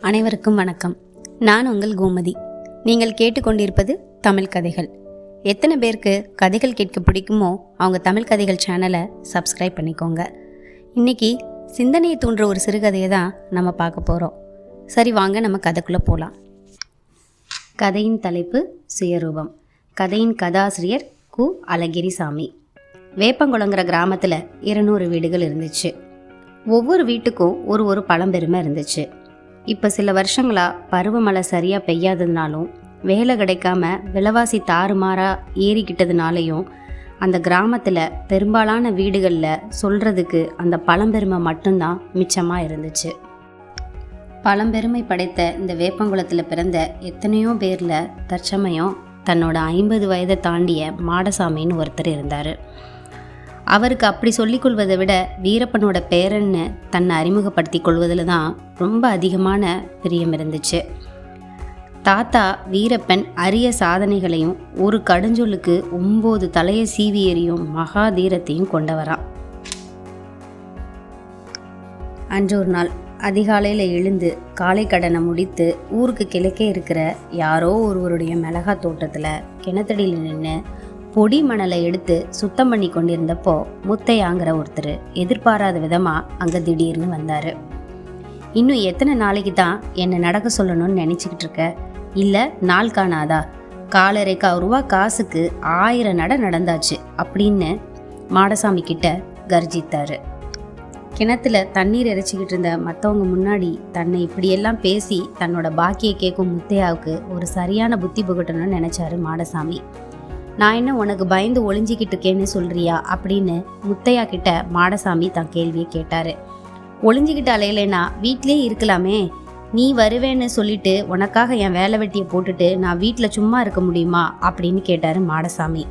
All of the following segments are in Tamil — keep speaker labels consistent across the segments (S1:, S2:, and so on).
S1: அனைவருக்கும் வணக்கம். நான் உங்கள் கோமதி. நீங்கள் கேட்டுக்கொண்டிருப்பது தமிழ் கதைகள். எத்தனை பேருக்கு கதைகள் கேட்க பிடிக்குமோ அவங்க தமிழ் கதைகள் சேனலை சப்ஸ்கிரைப் பண்ணிக்கோங்க. இன்றைக்கி சிந்தனையை தூண்டுற ஒரு சிறுகதையை தான் நம்ம பார்க்க போகிறோம். சரி, வாங்க நம்ம கதைக்குள்ளே போகலாம். கதையின் தலைப்பு சுயரூபம். கதையின் கதாசிரியர் கு. அழகிரிசாமி. வேப்பங்குளங்கிற கிராமத்தில் 200 வீடுகள் இருந்துச்சு. ஒவ்வொரு வீட்டுக்கும் ஒரு பழம்பெருமை இருந்துச்சு. இப்போ சில வருஷங்களாக பருவமழை சரியாக பெய்யாததுனாலும் வேலை கிடைக்காம விலைவாசி தாறுமாறாக ஏறிக்கிட்டதுனாலையும் அந்த கிராமத்தில் பெரும்பாலான வீடுகளில் சொல்கிறதுக்கு அந்த பழம்பெருமை மட்டும்தான் மிச்சமாக இருந்துச்சு. பழம்பெருமை படைத்த இந்த வேப்பங்குளத்தில் பிறந்த எத்தனையோ பேரில் தற்சமயம் தன்னோட 50 வயதை தாண்டிய மாடசாமின்னு ஒருத்தர் இருந்தார். அவருக்கு அப்படி சொல்லிக்கொள்வதை விட வீரப்பனோட பேரன்னு தன்னை அறிமுகப்படுத்தி கொள்வதில் தான் ரொம்ப அதிகமான பிரியம் இருந்துச்சு. தாத்தா வீரப்பன் அரிய சாதனைகளையும் ஒரு கடுஞ்சொல்லுக்கு 9 தலையை சீவி எறியும் மகாதீரத்தையும் கொண்டவரான். அன்றொரு நாள் அதிகாலையில் எழுந்து காலை கடனை முடித்து ஊருக்கு கிழக்கே இருக்கிற யாரோ ஒருவருடைய மிளகா தோட்டத்தில் கிணத்தடியில் நின்று பொடி மணலை எடுத்து சுத்தம் பண்ணி கொண்டிருந்தப்போ முத்தையாங்கிற ஒருத்தர் எதிர்பாராத விதமாக அங்கே திடீர்னு வந்தார். இன்னும் எத்தனை நாளைக்கு தான் என்னை நடக்க சொல்லணும்னு நினச்சிக்கிட்டு இருக்க? இல்லை நாள் காணாதா? 4,500 ரூபா காசுக்கு 1000 நட நடந்தாச்சு அப்படின்னு மாடசாமி கிட்ட கர்ஜித்தார். கிணத்துல தண்ணீர் இறைச்சிக்கிட்டு இருந்த மற்றவங்க முன்னாடி தன்னை இப்படியெல்லாம் பேசி தன்னோட பாக்கியை கேட்கும் முத்தையாவுக்கு ஒரு சரியான புத்தி புகட்டணும்னு நினச்சாரு மாடசாமி. நான் என்ன உனக்கு பயந்து ஒளிஞ்சிக்கிட்டு இருக்கேன்னு சொல்றியா அப்படின்னு முத்தையா கிட்ட மாடசாமி தான் கேள்வியை கேட்டார். ஒளிஞ்சிக்கிட்டு அலையலைன்னா வீட்டிலே இருக்கலாமே. நீ வருவேன்னு சொல்லிட்டு உனக்காக என் வேலை வெட்டியை போட்டுட்டு நான் வீட்டில் சும்மா இருக்க முடியுமா அப்படின்னு கேட்டார் மாடசாமி.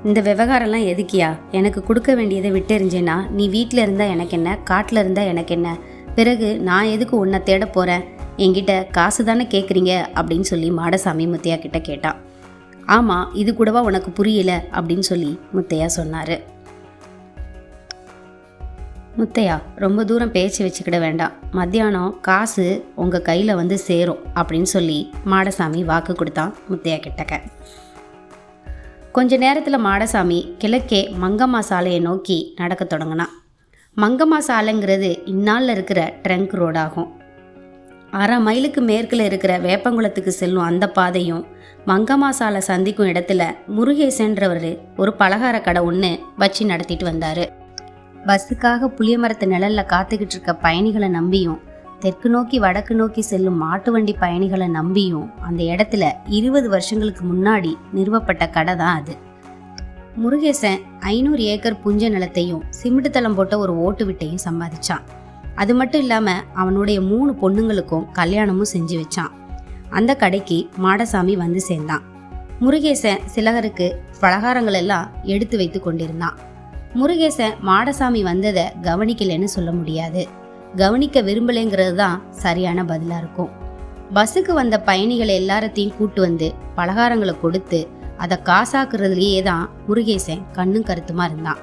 S1: இந்த விவகாரம்லாம் எதுக்கியா? எனக்கு கொடுக்க வேண்டியதை விட்டெறிஞ்சேன்னா நீ வீட்டில் இருந்தால் எனக்கு என்ன, காட்டில் இருந்தால் எனக்கு என்ன? பிறகு நான் எதுக்கு உன்னை தேட போகிறேன்? என்கிட்ட காசு தானே கேட்குறீங்க அப்படின்னு சொல்லி மாடசாமி முத்தையா கிட்ட கேட்டான். ஆமாம், இது கூடவா உனக்கு புரியல அப்படின்னு சொல்லி முத்தையா சொன்னார். முத்தையா, ரொம்ப தூரம் பேச்சு வச்சுக்கிட வேண்டாம். மத்தியானம் காசு உங்கள் கையில் வந்து சேரும் அப்படின்னு சொல்லி மாடசாமி வாக்கு கொடுத்தான் முத்தையா கிட்டக்க. கொஞ்ச நேரத்தில் மாடசாமி கிழக்கே மங்கம்மா சாலையை நோக்கி நடக்க தொடங்கினான். மங்கம்மா சாலைங்கிறது இந்நாளில் இருக்கிற ட்ரங்க் ரோடாகும். 1/2 மைலுக்கு மேற்கில் இருக்கிற வேப்பங்குளத்துக்கு செல்லும் அந்த பாதையும் மங்கம்மா சாலை சந்திக்கும் இடத்துல முருகேசன்றவர் ஒரு பலகார கடை ஒன்று வச்சு நடத்திட்டு வந்தார். பஸ்ஸுக்காக புளியமரத்து நிழலில் காத்துக்கிட்டு இருக்க பயணிகளை நம்பியும் தெற்கு நோக்கி வடக்கு நோக்கி செல்லும் மாட்டு வண்டி பயணிகளை நம்பியும் அந்த இடத்துல 20 வருஷங்களுக்கு முன்னாடி நிறுவப்பட்ட கடை தான் அது. முருகேசன் 500 ஏக்கர் புஞ்ச நிலத்தையும் சிமெண்ட் தளம் போட்ட ஒரு ஓட்டு விட்டையும் சம்பாதிச்சான். அது மட்டும் இல்லாமல் அவனுடைய 3 பொண்ணுங்களுக்கும் கல்யாணமும் செஞ்சு வச்சான். அந்த கடைக்கு மாடசாமி வந்து சேர்ந்தான். முருகேசன் சிலகருக்கு பலகாரங்கள் எல்லாம் எடுத்து வைத்து கொண்டிருந்தான். முருகேசன் மாடசாமி வந்ததை கவனிக்கலைன்னு சொல்ல முடியாது. கவனிக்க விரும்பலைங்கிறது தான் சரியான பதிலாக இருக்கும். பஸ்ஸுக்கு வந்த பயணிகளை எல்லாரத்தையும் கூட்டு வந்து பலகாரங்களை கொடுத்து அதை காசாக்குறதுலேயே தான் முருகேசன் கண்ணும் கருத்துமா இருந்தான்.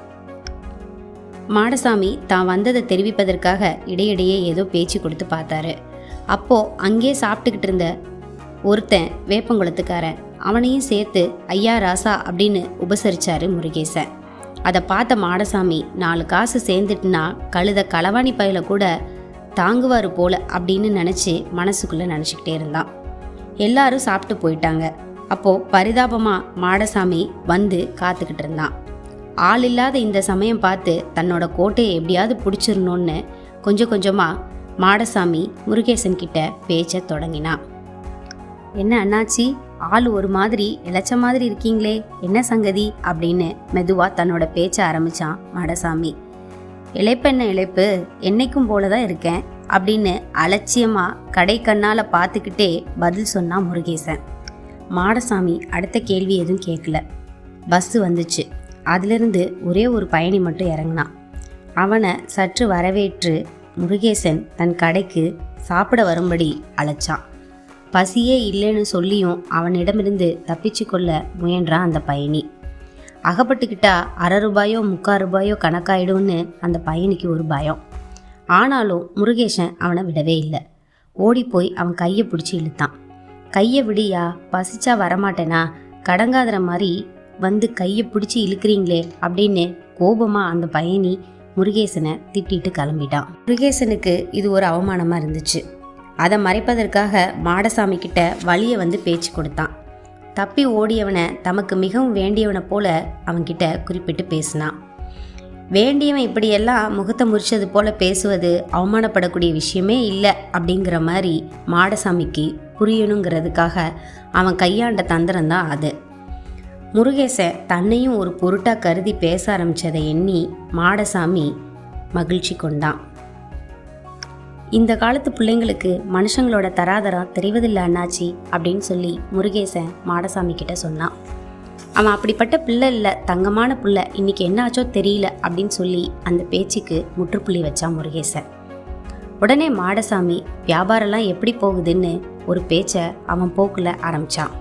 S1: மாடசாமி தான் வந்ததை தெரிவிப்பதற்காக இடையிடையே ஏதோ பேச்சு கொடுத்து பார்த்தாரு. அப்போ அங்கே சாப்பிட்டுக்கிட்டு இருந்த ஒருத்தன் வேப்பங்குளத்துக்காரன், அவனையும் சேர்த்து ஐயா ராசா அப்படின்னு உபசரிச்சாரு முருகேசன். அதை பார்த்த மாடசாமி 4 காசு சேர்ந்துட்டுனா கழுத களவாணி பையில கூட தாங்குவார் போல அப்படின்னு நினச்சி மனசுக்குள்ளே நினச்சிக்கிட்டே இருந்தான். எல்லாரும் சாப்பிட்டு போயிட்டாங்க. அப்போது பரிதாபமாக மாடசாமி வந்து காத்துக்கிட்டு இருந்தான். ஆள் இல்லாத இந்த சமயம் பார்த்து தன்னோட கோட்டையை எப்படியாவது பிடிச்சிடணும்னு கொஞ்சம் கொஞ்சமாக மாடசாமி முருகேசன் கிட்ட பேச்ச தொடங்கினான். என்ன அண்ணாச்சி, ஆள் ஒரு மாதிரி இளைச்ச மாதிரி இருக்கீங்களே, என்ன சங்கதி அப்படின்னு மெதுவாக தன்னோட பேச்ச ஆரம்பித்தான் மாடசாமி. இளைப்பென்ன இளைப்பு, என்னைக்கும் போல தான் இருக்கேன் அப்படின்னு அலட்சியமாக கடை கண்ணால் பார்த்துக்கிட்டே பதில் சொன்னான் முருகேசன். மாடசாமி அடுத்த கேள்வி எதுவும் கேட்கல. பஸ்ஸு வந்துச்சு. அதிலிருந்து ஒரே ஒரு பயணி மட்டும் இறங்கினான். அவனை சற்று வரவேற்று முருகேசன் தன் கடைக்கு சாப்பிட வரும்படி அழைச்சான். பசியே இல்லைன்னு சொல்லியும் அவனிடமிருந்து தப்பிச்சு கொள்ள முயன்றான் அந்த பயணி. அகப்பட்டுக்கிட்டா 1/2 ரூபாயோ 3/4 ரூபாயோ கணக்காயிடும்னு அந்த பயணிக்கு ஒரு பயம். ஆனாலும் முருகேசன் அவனை விடவே இல்லை. ஓடி போய் அவன் கையை பிடிச்சி இழுத்தான். கையை விடியா, பசிச்சா வரமாட்டேனா, கடங்காதற மாதிரி வந்து கையை பிடிச்சி இழுக்கிறீங்களே அப்படின்னு கோபமாக அந்த பயணி முருகேசனை திட்டிட்டு கிளம்பிட்டான். முருகேசனுக்கு இது ஒரு அவமானமாக இருந்துச்சு. அதை மறைப்பதற்காக மாடசாமி கிட்ட வழியை வந்து பேச்சு கொடுத்தான். தப்பி ஓடியவனை தமக்கு மிகவும் வேண்டியவனை போல அவன்கிட்ட குறிப்பிட்டு பேசினான். வேண்டியவன் இப்படியெல்லாம் முகத்தை முறிச்சது போல பேசுவது அவமானப்படக்கூடிய விஷயமே இல்லை அப்படிங்கிற மாதிரி மாடசாமிக்கு புரியணுங்கிறதுக்காக அவன் கையாண்ட தந்திரம் தான் அது. முருகேசன் தன்னையும் ஒரு பொருட்டாக கருதி பேச ஆரம்பித்ததை எண்ணி மாடசாமி மகிழ்ச்சி கொண்டான். இந்த காலத்து பிள்ளைங்களுக்கு மனுஷங்களோட தராதரம் தெரிவதில்லை அண்ணாச்சி அப்படின்னு சொல்லி முருகேசன் மாடசாமி கிட்ட சொன்னான். அவன் அப்படிப்பட்ட பிள்ளை இல்லை, தங்கமான பிள்ளை, இன்னைக்கு என்ன ஆச்சோ தெரியல அப்படின்னு சொல்லி அந்த பேச்சுக்கு முற்றுப்புள்ளி வச்சான் முருகேசன். உடனே மாடசாமி வியாபாரம்லாம் எப்படி போகுதுன்னு ஒரு பேச்சை அவன் போக்கில் ஆரம்பித்தான்.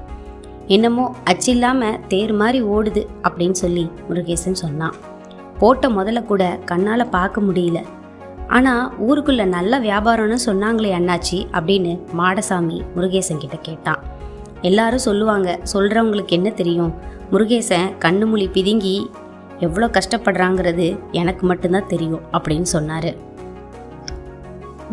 S1: என்னமோ அச்சில்லாமல் தேர் மாதிரி ஓடுது அப்படின்னு சொல்லி முருகேசன் சொன்னான். போட்ட முதல்ல கூட கண்ணால் பார்க்க முடியல, ஆனால் ஊருக்குள்ளே நல்ல வியாபாரம்னு சொன்னாங்களே அண்ணாச்சி அப்படின்னு மாடசாமி முருகேசன் கிட்ட கேட்டான். எல்லாரும் சொல்லுவாங்க, சொல்கிறவங்களுக்கு என்ன தெரியும், முருகேசன் கண்ணு மொழி பிதுங்கி எவ்வளோ கஷ்டப்படுறாங்கிறது எனக்கு மட்டும்தான் தெரியும் அப்படின்னு சொன்னார்.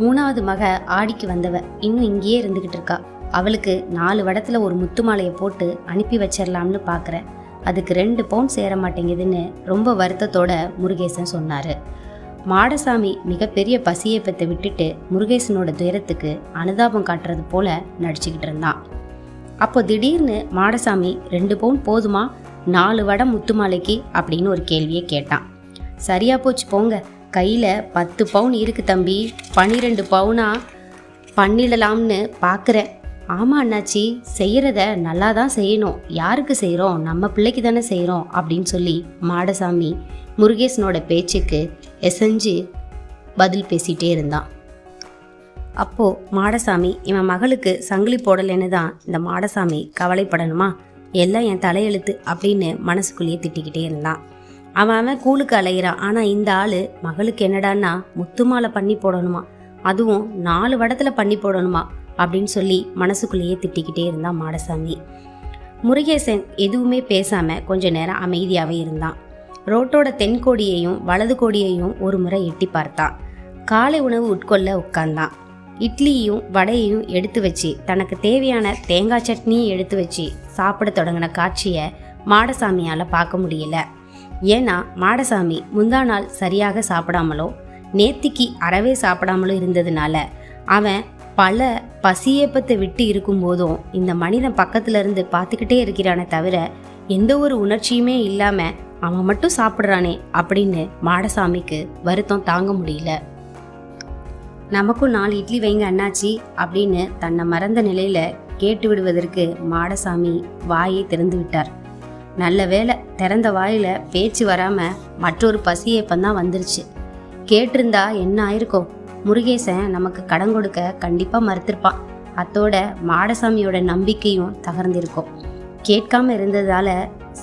S1: 3வது மக ஆடிக்கு வந்தவ இன்னும் இங்கேயே இருந்துக்கிட்டு இருக்கா. அவளுக்கு 4 வடத்தில் ஒரு முத்து மாலையை போட்டு அனுப்பி வச்சிடலாம்னு பார்க்குறேன். அதுக்கு 2 பவுன் சேர மாட்டேங்குதுன்னு ரொம்ப வருத்தத்தோட முருகேசன் சொன்னார். மாடசாமி மிகப்பெரிய பசியை பெற்ற விட்டுட்டு முருகேசனோட துயரத்துக்கு அனுதாபம் காட்டுறது போல நடிச்சுக்கிட்டு இருந்தான். அப்போ திடீர்னு மாடசாமி 2 பவுன் போதுமா 4 வடம் முத்து மாலைக்கு அப்படின்னு ஒரு கேள்வியை கேட்டான். சரியா போச்சு போங்க, கையில் 10 பவுன் இருக்கு தம்பி, 12 பவுனா பண்ணிடலாம்னு பார்க்குறேன். ஆமாம் அண்ணாச்சி, செய்கிறத நல்லா தான் செய்யணும், யாருக்கு செய்கிறோம், நம்ம பிள்ளைக்கு தானே செய்கிறோம் அப்படின்னு சொல்லி மாடசாமி முருகேசனோட பேச்சுக்கு எசைஞ்சு பதில் பேசிகிட்டே இருந்தான். அப்போது மாடசாமி இவன் மகளுக்கு சங்கிலி போடலைன்னு தான் இந்த மாடசாமி கவலைப்படணுமா, எல்லாம் என் தலையெழுத்து அப்படின்னு மனசுக்குள்ளேயே திட்டிக்கிட்டே இருந்தான். அவன் கூழுக்கு அலைகிறான், ஆனால் இந்த ஆள் மகளுக்கு என்னடான்னா முத்து மாலை பண்ணி போடணுமா, அதுவும் 4 வடத்தில் பண்ணி போடணுமா அப்படின்னு சொல்லி மனசுக்குள்ளேயே திட்டிக்கிட்டே இருந்தான் மாடசாமி. முருகேசன் எதுவுமே பேசாமல் கொஞ்ச நேரம் அமைதியாகவே இருந்தான். ரோட்டோட தென்கோடியையும் வலது கோடியையும் ஒரு முறை எட்டி பார்த்தான். காலை உணவு உட்கொள்ள உட்கார்ந்தான். இட்லியும் வடையையும் எடுத்து வச்சு தனக்கு தேவையான தேங்காய் சட்னியும் எடுத்து வச்சு சாப்பிட தொடங்கின காட்சியை மாடசாமியால் பார்க்க முடியல. ஏன்னா மாடசாமி முந்தா நாள் சரியாக சாப்பிடாமலோ நேத்திக்கு அறவே சாப்பிடாமலோ இருந்ததுனால அவன் பல பசியேப்பத்தை விட்டு இருக்கும்போதும் இந்த மனிதன் பக்கத்துல இருந்து பார்த்துக்கிட்டே இருக்கிறானே தவிர எந்த ஒரு உணர்ச்சியுமே இல்லாமல் அவன் மட்டும் சாப்பிட்றானே அப்படின்னு மாடசாமிக்கு வருத்தம் தாங்க முடியல. நமக்கும் 4 இட்லி வைங்க அண்ணாச்சி அப்படின்னு தன்னை மறந்த நிலையில் கேட்டு விடுவதற்கு மாடசாமி வாயை திறந்து விட்டார். நல்ல வேளை திறந்த வாயில் பேச்சு வராமல் மற்றொரு பசியேப்பந்தான் வந்துருச்சு. கேட்டிருந்தா என்ன ஆயிருக்கும், முருகேசன் நமக்கு கடன் கொடுக்க கண்டிப்பாக மறுத்திருப்பான். அத்தோட மாடசாமியோட நம்பிக்கையும் தகர்ந்திருக்கும். கேட்காம இருந்ததால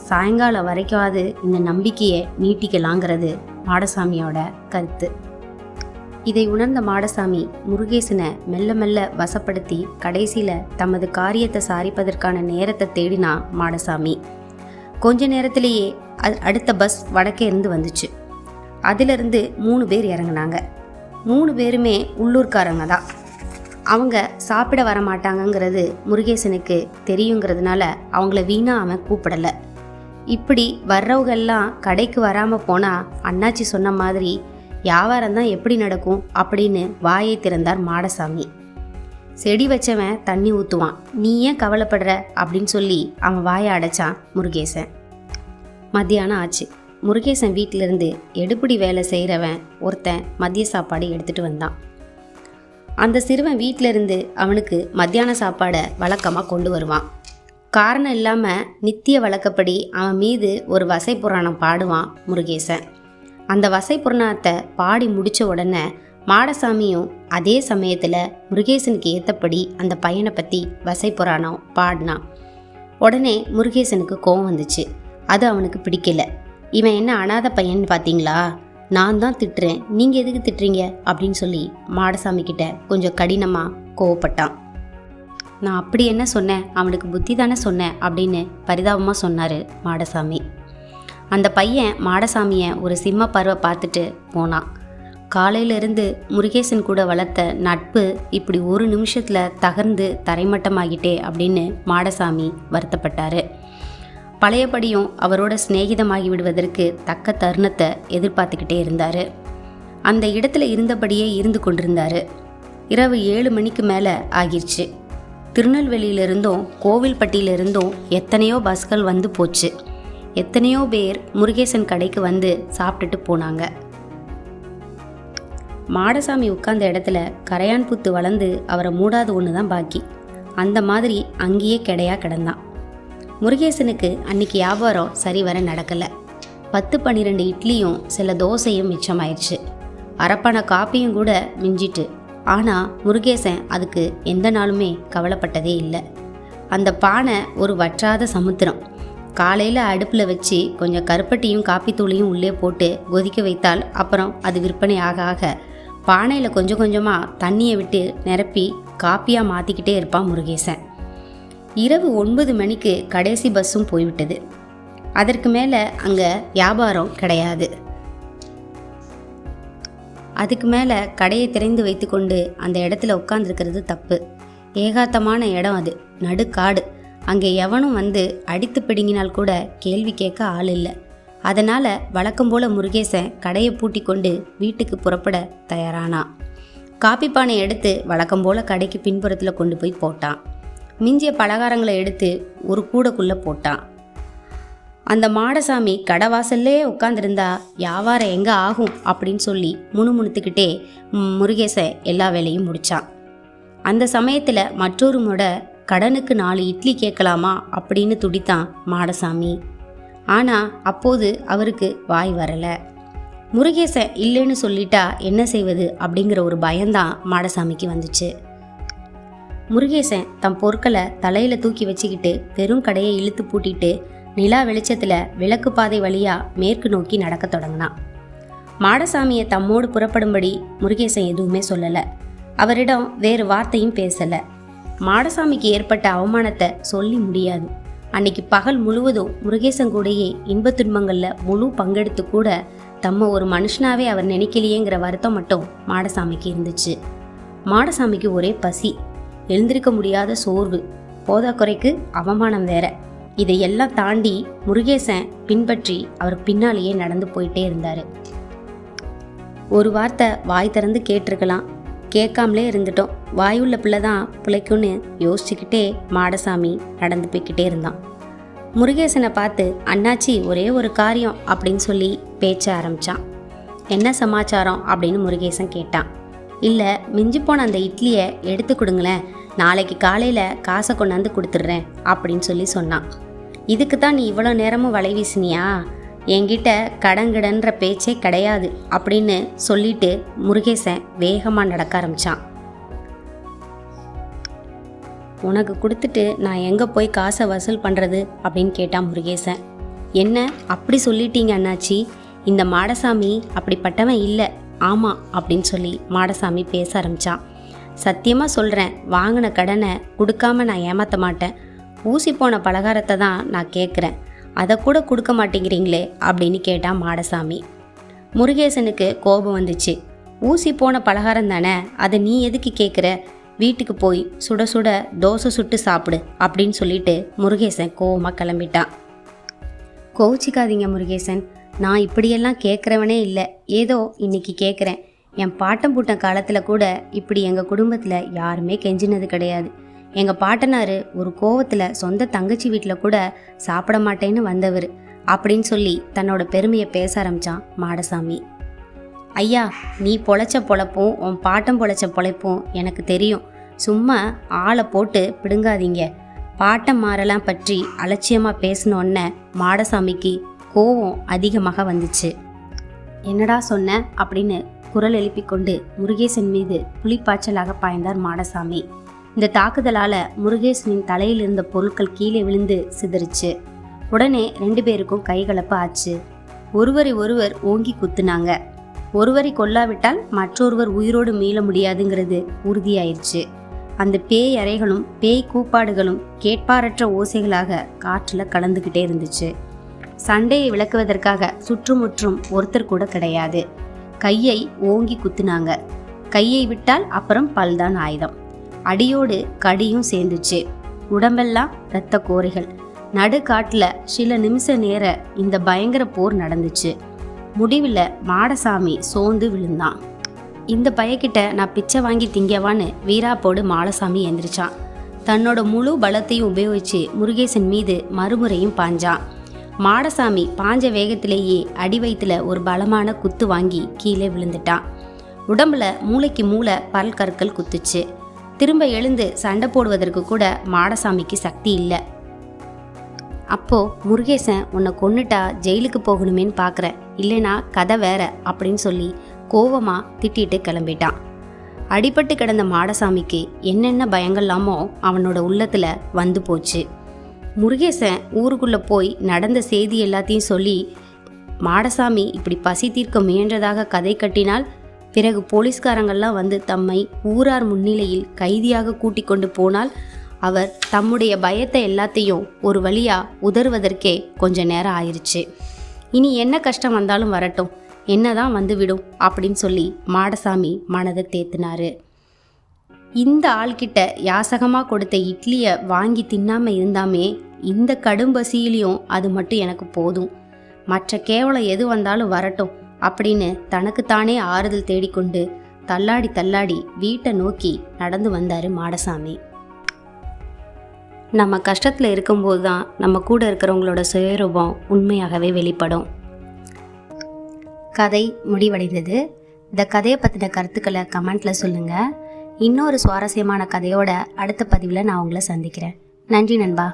S1: சாயங்காலம் வரைக்காவது இந்த நம்பிக்கையை நீட்டிக்கலாங்கிறது மாடசாமியோட கருத்து. இதை உணர்ந்த மாடசாமி முருகேசனை மெல்ல மெல்ல வசப்படுத்தி கடைசியில் தமது காரியத்தை சாதிப்பதற்கான நேரத்தை தேடினா மாடசாமி. கொஞ்ச நேரத்திலேயே அடுத்த பஸ் வடக்கே இருந்து வந்துச்சு. அதிலிருந்து 3 பேர் இறங்கினாங்க. 3 பேருமே உள்ளூர்காரங்க தான். அவங்க சாப்பிட வர மாட்டாங்கங்கிறது முருகேசனுக்கு தெரியுங்கிறதுனால அவங்கள வீணா அவன் கூப்பிடலை. இப்படி வர்றவங்க எல்லாம் கடைக்கு வராமல் போனால் அண்ணாச்சி சொன்ன மாதிரி வியாபாரம் தான் எப்படி நடக்கும் அப்படின்னு வாயை திறந்தார் மாடசாமி. செடி வச்சவன் தண்ணி ஊற்றுவான், நீ ஏன் கவலைப்படுற அப்படின்னு சொல்லி அவன் வாயை அடைச்சான் முருகேசன். மத்தியானம் ஆச்சு. முருகேசன் வீட்டிலிருந்து எடுப்பிடி வேலை செய்கிறவன் ஒருத்தன் மதிய சாப்பாடு எடுத்துகிட்டு வந்தான். அந்த சிறுவன் வீட்டிலிருந்து அவனுக்கு மத்தியான சாப்பாடை வழக்கமாக கொண்டு வருவான். காரணம் இல்லாமல் நித்திய வழக்கப்படி அவன் மீது ஒரு வசை புராணம் பாடுவான் முருகேசன். அந்த வசை புராணத்தை பாடி முடித்த உடனே மாடசாமியும் அதே சமயத்தில் முருகேசனுக்கு ஏற்றபடி அந்த பையனை பற்றி வசை புராணம் பாடினான். உடனே முருகேசனுக்கு கோவம் வந்துச்சு. அது அவனுக்கு பிடிக்கல. இவன் என்ன அனாதை பையன் பார்த்தீங்களா, நான் தான் திட்டுறேன், நீங்கள் எதுக்கு திட்டுறீங்க அப்படின்னு சொல்லி மாடசாமி கிட்ட கொஞ்சம் கடினமாக கோவப்பட்டான். நான் அப்படி என்ன சொன்னேன், அவனுக்கு புத்தி தானே சொன்னேன் அப்படின்னு பரிதாபமாக சொன்னார் மாடசாமி. அந்த பையன் மாடசாமியை ஒரு சிம்ம பறவை பார்த்துட்டு போனான். காலையிலிருந்து முருகேசன் கூட வளர்த்த நட்பு இப்படி ஒரு நிமிஷத்தில் தகர்ந்து தரைமட்டமாகிட்டே அப்படின்னு மாடசாமி வருத்தப்பட்டார். பழையபடியும் அவரோட சிநேகிதமாகி விடுவதற்கு தக்க தருணத்தை எதிர்பார்த்துக்கிட்டே இருந்தார். அந்த இடத்துல இருந்தபடியே இருந்து கொண்டிருந்தார். இரவு 7 மணிக்கு மேலே ஆகிருச்சு. திருநெல்வேலியிலிருந்தும் கோவில்பட்டியிலிருந்தும் எத்தனையோ பஸ்கள் வந்து போச்சு. எத்தனையோ பேர் முருகேசன் கடைக்கு வந்து சாப்பிட்டுட்டு போனாங்க. மாடசாமி உட்கார்ந்த இடத்துல கரையான் புத்து வளர்ந்து அவரை மூடாத ஒன்று தான் பாக்கி. அந்த மாதிரி அங்கேயே கிடையா கிடந்தான். முருகேசனுக்கு அன்னைக்கு வியாபாரம் சரிவர நடக்கலை. 10-12 இட்லியும் சில தோசையும் மிச்சமாயிடுச்சு. அரப்பான காப்பியும் கூட மிஞ்சிட்டு. ஆனால் முருகேசன் அதுக்கு எந்த நாளுமே கவலைப்பட்டதே இல்லை. அந்த பானை ஒரு வற்றாத சமுத்திரம். காலையில் அடுப்பில் வச்சு கொஞ்சம் கருப்பட்டியும் காப்பித்தூளையும் உள்ளே போட்டு கொதிக்க வைத்தால் அப்புறம் அது விற்பனை ஆக ஆக பானையில் கொஞ்சம் கொஞ்சமாக தண்ணியை விட்டு நிரப்பி காப்பியாக மாற்றிக்கிட்டே இருப்பான் முருகேசன். இரவு 9 மணிக்கு கடைசி பஸ்ஸும் போய்விட்டது. அதற்கு மேலே அங்கே வியாபாரம் கிடையாது. அதுக்கு மேலே கடையை திறந்து வைத்து கொண்டு அந்த இடத்துல உட்காந்துருக்கிறது தப்பு. ஏகாத்தமான இடம் அது, நடுக்காடு. அங்கே எவனும் வந்து அடித்து பிடுங்கினால் கூட கேள்வி கேட்க ஆள் இல்லை. அதனால் வழக்கம் போல் முருகேசன் கடையை பூட்டி கொண்டு வீட்டுக்கு புறப்பட தயாரானான். காப்பி பானை எடுத்து வழக்கம் போல் கடைக்கு பின்புறத்தில் கொண்டு போய் போட்டான். மிஞ்சிய பலகாரங்களை எடுத்து ஒரு கூடைக்குள்ளே போட்டான். அந்த மாடசாமி கடை வாசல்லே உட்காந்துருந்தா வியாபாரம் எங்கே ஆகும் அப்படின்னு சொல்லி முணுமுணுத்துக்கிட்டே முருகேசன் எல்லா வேலையும் முடித்தான். அந்த சமயத்தில் மற்றொரு முறை கடனுக்கு 4 இட்லி கேட்கலாமா அப்படின்னு துடித்தான் மாடசாமி. ஆனால் அப்போது அவருக்கு வாய் வரலை. முருகேசன் இல்லைன்னு சொல்லிட்டா என்ன செய்வது அப்படிங்கிற ஒரு பயம்தான் மாடசாமிக்கு வந்துச்சு. முருகேசன் தம் பொருட்களை தலையில் தூக்கி வச்சுக்கிட்டு பெரும் கடையை இழுத்து பூட்டிட்டு நிலா வெளிச்சத்தில் விளக்கு பாதை வழியாக மேற்கு நோக்கி நடக்க தொடங்கினான். மாடசாமியை தம்மோடு புறப்படும்படி முருகேசன் எதுவுமே சொல்லலை. அவரிடம் வேறு வார்த்தையும் பேசலை. மாடசாமிக்கு ஏற்பட்ட அவமானத்தை சொல்லி முடியாது. அன்னைக்கு பகல் முழுவதும் முருகேசன் கூடையே இன்பத் துன்பங்களில் முழு பங்கெடுத்து கூட தம்ம ஒரு மனுஷனாவே அவர் நினைக்கலையேங்கிற வருத்தம் மட்டும் மாடசாமிக்கு இருந்துச்சு. மாடசாமிக்கு ஒரே பசி, எழுந்திருக்க முடியாத சோர்வு, போதாக்குறைக்கு அவமானம் வேற. இதையெல்லாம் தாண்டி முருகேசன் பின்பற்றி அவர் பின்னாலேயே நடந்து போயிட்டே இருந்தார். ஒரு வார்த்தை வாய் திறந்து கேட்டிருக்கலாம், கேட்காமலே இருந்துட்டோம். வாயுள்ள பிள்ளை தான் பிழைக்கும்னு யோசிச்சுக்கிட்டே மாடசாமி நடந்து போய்கிட்டே இருந்தான். முருகேசனை பார்த்து அண்ணாச்சி ஒரே ஒரு காரியம் அப்படின்னு சொல்லி பேச்ச ஆரம்பித்தான். என்ன சமாச்சாரம் அப்படின்னு முருகேசன் கேட்டான். இல்லை, மிஞ்சி போன அந்த இட்லியை எடுத்து கொடுங்களேன், நாளைக்கு காலையில் காசை கொண்டாந்து கொடுத்துட்றேன் அப்படின்னு சொல்லி சொன்னான். இதுக்கு தான் நீ இவ்வளோ நேரமும் வலை வீசினியா? என்கிட்ட கடன்கிடன்ற பேச்சே கிடையாது அப்படின்னு சொல்லிட்டு முருகேசன் வேகமாக நடக்க ஆரம்பித்தான். உனக்கு கொடுத்துட்டு நான் எங்கே போய் காசை வசூல் பண்ணுறது அப்படின்னு கேட்டான் முருகேசன். என்ன அப்படி சொல்லிட்டீங்க அண்ணாச்சி? இந்த மாடசாமி அப்படிப்பட்டவன் இல்லை. ஆமாம் அப்படின்னு சொல்லி மாடசாமி பேச ஆரம்பித்தான். சத்தியமாக சொல்கிறேன், வாங்கின கடனை கொடுக்காம நான் ஏமாற்ற மாட்டேன். ஊசி போன பலகாரத்தை தான் நான் கேட்குறேன், அதை கூட கொடுக்க மாட்டேங்கிறீங்களே அப்படின்னு கேட்டான் மாடசாமி. முருகேசனுக்கு கோபம் வந்துச்சு. ஊசி போன பலகாரம் தானே, அதை நீ எதுக்கு கேட்குற? வீட்டுக்கு போய் சுட சுட தோசை சுட்டு சாப்பிடு அப்படின்னு சொல்லிட்டு முருகேசன் கோவமாக கிளம்பிட்டான். கோச்சிக்காதீங்க முருகேசன், நான் இப்படியெல்லாம் கேட்குறவனே இல்லை, ஏதோ இன்னைக்கு கேட்குறேன். என் பாட்டம் பூட்ட காலத்தில் கூட இப்படி எங்கள் குடும்பத்தில் யாருமே கெஞ்சினது கிடையாது. எங்கள் பாட்டனார் ஒரு கோவத்தில் சொந்த தங்கச்சி வீட்டில் கூட சாப்பிட மாட்டேன்னு வந்தவர் அப்படின்னு சொல்லி தன்னோட பெருமையை பேச ஆரம்பித்தான் மாடசாமி. ஐயா, நீ பொழைச்ச பொழைப்பும் உன் பாட்டம் பொழைச்ச பொழைப்பும் எனக்கு தெரியும். சும்மா ஆளை போட்டு பிடுங்காதீங்க. பாட்டம் மாறலாம் பற்றி அலட்சியமாக பேசினோன்ன மாடசாமிக்கு கோவம் அதிகமாக வந்துச்சு. என்னடா சொன்ன அப்படின்னு குரல் எழுப்பிக்கொண்டு முருகேசன் மீது புலிப்பாய்ச்சலாக பாய்ந்தார் மாடசாமி. இந்த தாக்குதலால் முருகேசனின் தலையில் இருந்த பொருட்கள் கீழே விழுந்து சிதறிச்சு. உடனே 2 பேருக்கும் கைகலப்பு ஆச்சு. ஒருவரை ஒருவர் ஓங்கி குத்துனாங்க. ஒருவரை கொல்லாவிட்டால் மற்றொருவர் உயிரோடு மீள முடியாதுங்கிறது உறுதியாயிருச்சு. அந்த பேய் அறைகளும் பேய் கூப்பாடுகளும் கேட்பாரற்ற ஓசைகளாக காற்றில் கலந்துக்கிட்டே இருந்துச்சு. சண்டையை விளக்குவதற்காக சுற்றுமுற்றும் ஒருத்தர் கூட கிடையாது. கையை ஓங்கி குத்துனாங்க. கையை விட்டால் அப்புறம் பல்தான் ஆயுதம். அடியோடு கடியும் சேர்ந்துச்சு. உடம்பெல்லாம் இரத்த கோரைகள். நடுக்காட்டில் சில நிமிஷ நேர இந்த பயங்கர போர் நடந்துச்சு. முடிவில் மாடசாமி சோர்ந்து விழுந்தான். இந்த பையக்கிட்ட நான் பிச்சை வாங்கி திங்கவான்னு வீராப்போடு மாடசாமி எந்திரிச்சான். தன்னோட முழு பலத்தையும் உபயோகிச்சு முருகேசன் மீது மறுமுறையும் பாஞ்சான். மாடசாமி பாஞ்ச வேகத்திலேயே அடி வயிற்றுல ஒரு பலமான குத்து வாங்கி கீழே விழுந்துட்டான். உடம்புல மூளைக்கு மூளை பல் கற்கள் குத்துச்சு. திரும்ப எழுந்து சண்டை போடுவதற்கு கூட மாடசாமிக்கு சக்தி இல்லை. அப்போ முருகேசன் உன்னை கொன்னுட்டா ஜெயிலுக்கு போகணுமேன்னு பார்க்குறேன், இல்லைனா கதை வேற அப்படின்னு சொல்லி கோவமாக திட்டிட்டு கிளம்பிட்டான். அடிபட்டு கிடந்த மாடசாமிக்கு என்னென்ன பயங்கள்லாமோ அவனோட உள்ளத்தில் வந்து போச்சு. முருகேசன் ஊருக்குள்ளே போய் நடந்த செய்தி எல்லாத்தையும் சொல்லி மாடசாமி இப்படி பசி தீர்க்க முயன்றதாக கதை கட்டினால் பிறகு போலீஸ்காரங்கள்லாம் வந்து தம்மை ஊரார் முன்னிலையில் கைதியாக கூட்டிக் கொண்டு போனால் அவர் தம்முடைய பயத்தை எல்லாத்தையும் ஒரு வழியா உதறுவதற்கே கொஞ்ச நேரம் ஆயிடுச்சு. இனி என்ன கஷ்டம் வந்தாலும் வரட்டும், என்னதான் வந்துவிடும் அப்படின்னு சொல்லி மாடசாமி மனதை தேத்தினாரு. இந்த ஆள்கிட்ட யாசகமாக கொடுத்த இட்லியை வாங்கி தின்னாம இருந்தாமே, இந்த கடும் பசியிலையும் அது மட்டும் எனக்கு போதும், மற்ற கேவலம் எது வந்தாலும் வரட்டும் அப்படின்னு தனக்குத்தானே ஆறுதல் தேடிக்கொண்டு தள்ளாடி தள்ளாடி வீட்டை நோக்கி நடந்து வந்தார் மாடசாமி. நம்ம கஷ்டத்தில் இருக்கும்போது தான் நம்ம கூட இருக்கிறவங்களோட சுயரூபம் உண்மையாகவே வெளிப்படும். கதை முடிவடைந்தது. இந்த கதையை பற்றின கருத்துக்களை கமெண்ட்டில் சொல்லுங்கள். இன்னொரு சுவாரஸ்யமான கதையோட அடுத்த பதிவில் நான் உங்களை சந்திக்கிறேன். நன்றி நண்பா.